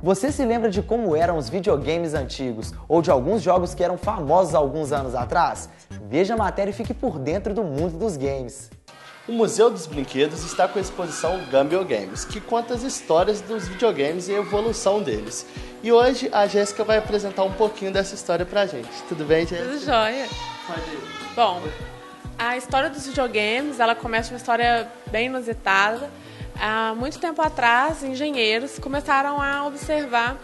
Você se lembra de como eram os videogames antigos ou de alguns jogos que eram famosos há alguns anos atrás? Veja a matéria e fique por dentro do mundo dos games. O Museu dos Brinquedos está com a exposição Gumball Games, que conta as histórias dos videogames e a evolução deles. E hoje a Jéssica vai apresentar um pouquinho dessa história pra gente. Tudo bem, Jéssica? Tudo jóia. Pode ir. Bom, a história dos videogames, ela começa uma história bem inusitada. Há muito tempo atrás, engenheiros começaram a observar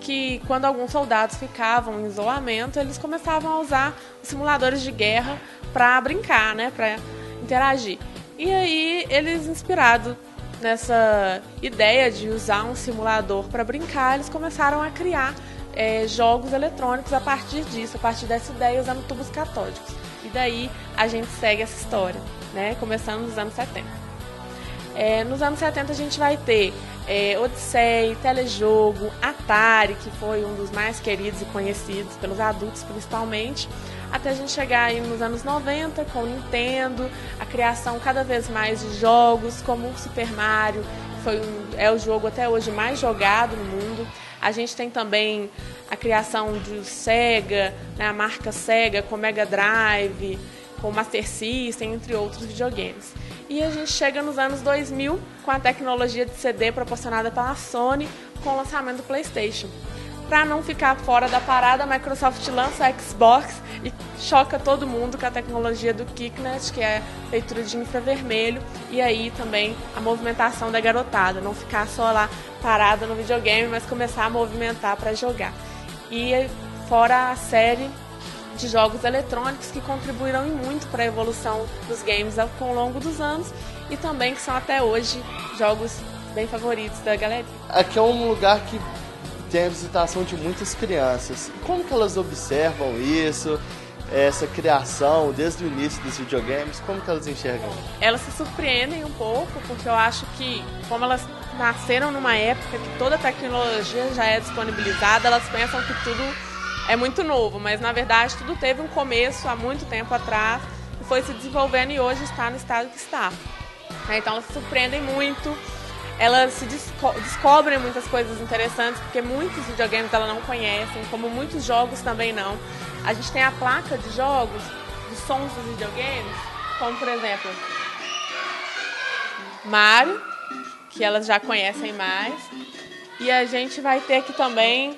que quando alguns soldados ficavam em isolamento, eles começavam a usar os simuladores de guerra para brincar, né, para interagir. E aí, eles, inspirados nessa ideia de usar um simulador para brincar, eles começaram a criar jogos eletrônicos a partir disso, a partir dessa ideia, usando tubos catódicos. E daí a gente segue essa história, né, começando nos anos 70. Nos anos 70 a gente vai ter Odyssey, Telejogo, Atari, que foi um dos mais queridos e conhecidos pelos adultos principalmente, até a gente chegar aí nos anos 90 com o Nintendo, a criação cada vez mais de jogos como o Super Mario, que é o jogo até hoje mais jogado no mundo. A gente tem também a criação do Sega, né, a marca Sega com Mega Drive, com Master System, entre outros videogames. E a gente chega nos anos 2000 com a tecnologia de CD proporcionada pela Sony com o lançamento do PlayStation. Para não ficar fora da parada, a Microsoft lança a Xbox e choca todo mundo com a tecnologia do Kinect, que é leitura de infravermelho, e aí também a movimentação da garotada, não ficar só lá parada no videogame, mas começar a movimentar para jogar. E fora a série de jogos eletrônicos que contribuíram muito para a evolução dos games ao longo dos anos e também que são até hoje jogos bem favoritos da galera. Aqui é um lugar que tem a visitação de muitas crianças. Como que elas observam isso, essa criação desde o início dos videogames? Como que elas enxergam? Elas se surpreendem um pouco, porque eu acho que, como elas nasceram numa época que toda a tecnologia já é disponibilizada, elas pensam que tudo é muito novo, mas na verdade tudo teve um começo há muito tempo atrás e foi se desenvolvendo e hoje está no estado que está. Então elas se surpreendem muito. Elas se descobrem muitas coisas interessantes, porque muitos videogames elas não conhecem, como muitos jogos também não. A gente tem a placa de jogos, de sons dos videogames, como por exemplo, Mario, que elas já conhecem mais. E a gente vai ter aqui também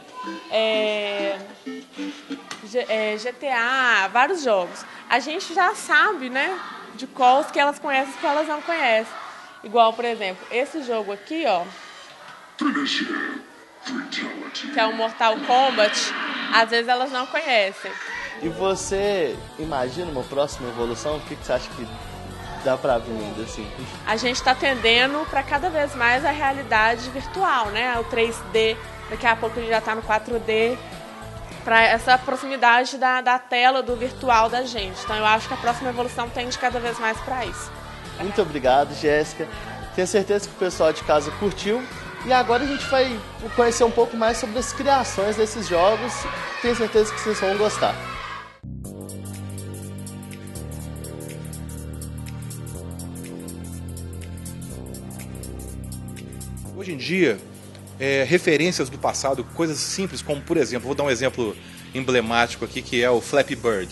GTA, vários jogos. A gente já sabe, né, de quais que elas conhecem e que elas não conhecem. Igual, por exemplo, esse jogo aqui, ó, que é o Mortal Kombat, às vezes elas não conhecem. E você imagina uma próxima evolução? O que você acha que dá pra vir ainda assim? A gente está tendendo para cada vez mais a realidade virtual, né? O 3D, daqui a pouco a gente já está no 4D, para essa proximidade da tela, do virtual da gente. Então eu acho que a próxima evolução tende cada vez mais para isso. Muito obrigado, Jéssica. Tenho certeza que o pessoal de casa curtiu. E agora a gente vai conhecer um pouco mais sobre as criações desses jogos. Tenho certeza que vocês vão gostar. Hoje em dia, referências do passado, coisas simples como, por exemplo, vou dar um exemplo emblemático aqui, que é o Flappy Bird.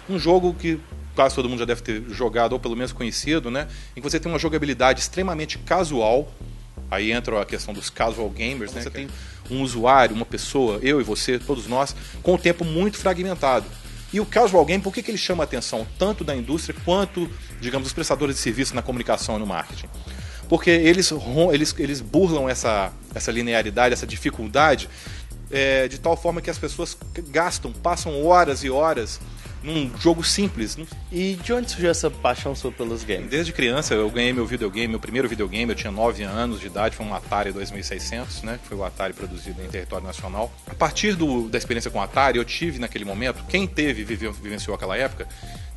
Um jogo que quase todo mundo já deve ter jogado, ou pelo menos conhecido, né? Em que você tem uma jogabilidade extremamente casual. Aí entra a questão dos casual gamers, né? Você tem um usuário, uma pessoa, eu e você, todos nós, com o tempo muito fragmentado. E o casual game, por que ele chama a atenção tanto da indústria quanto, digamos, dos prestadores de serviço na comunicação e no marketing? Porque eles burlam essa linearidade, essa dificuldade, de tal forma que as pessoas passam horas e horas num jogo simples. E de onde surgiu essa paixão sua pelos games? Desde criança eu ganhei meu primeiro videogame, eu tinha 9 anos de idade, foi um Atari 2600, né, que foi o Atari produzido em território nacional. A partir da experiência com o Atari, eu tive naquele momento, quem vivenciou aquela época,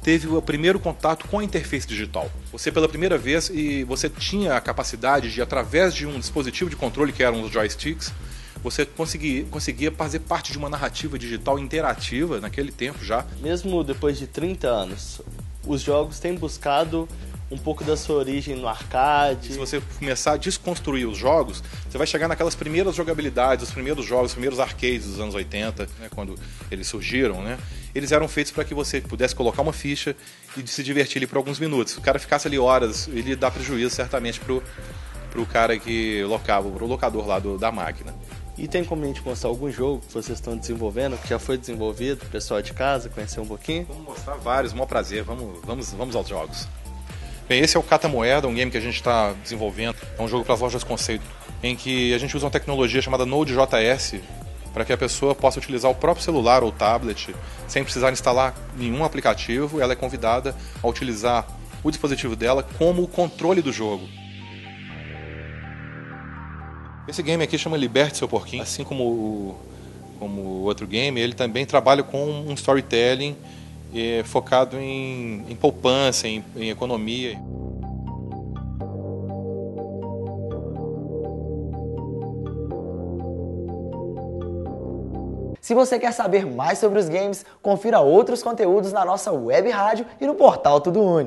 teve o primeiro contato com a interface digital. Você pela primeira vez, e você tinha a capacidade de, através de um dispositivo de controle que eram os joysticks, você conseguia fazer parte de uma narrativa digital interativa naquele tempo já. Mesmo depois de 30 anos, os jogos têm buscado um pouco da sua origem no arcade. Se você começar a desconstruir os jogos, você vai chegar naquelas primeiras jogabilidades, os primeiros jogos, os primeiros arcades dos anos 80, né, quando eles surgiram, né? Eles eram feitos para que você pudesse colocar uma ficha e se divertir ali por alguns minutos. Se o cara ficasse ali horas, ele ia dar prejuízo certamente pro cara que locava, pro locador lá da máquina. E tem como a gente mostrar algum jogo que vocês estão desenvolvendo, que já foi desenvolvido, o pessoal de casa conhecer um pouquinho? Vamos mostrar vários, maior prazer, vamos aos jogos. Bem, esse é o Cata Moeda, um game que a gente está desenvolvendo. É um jogo para as lojas conceito, em que a gente usa uma tecnologia chamada Node.js para que a pessoa possa utilizar o próprio celular ou tablet sem precisar instalar nenhum aplicativo. Ela é convidada a utilizar o dispositivo dela como o controle do jogo. Esse game aqui chama Liberte Seu Porquinho. Assim como o outro game, ele também trabalha com um storytelling focado em poupança, em economia. Se você quer saber mais sobre os games, confira outros conteúdos na nossa web rádio e no portal Tudo Une.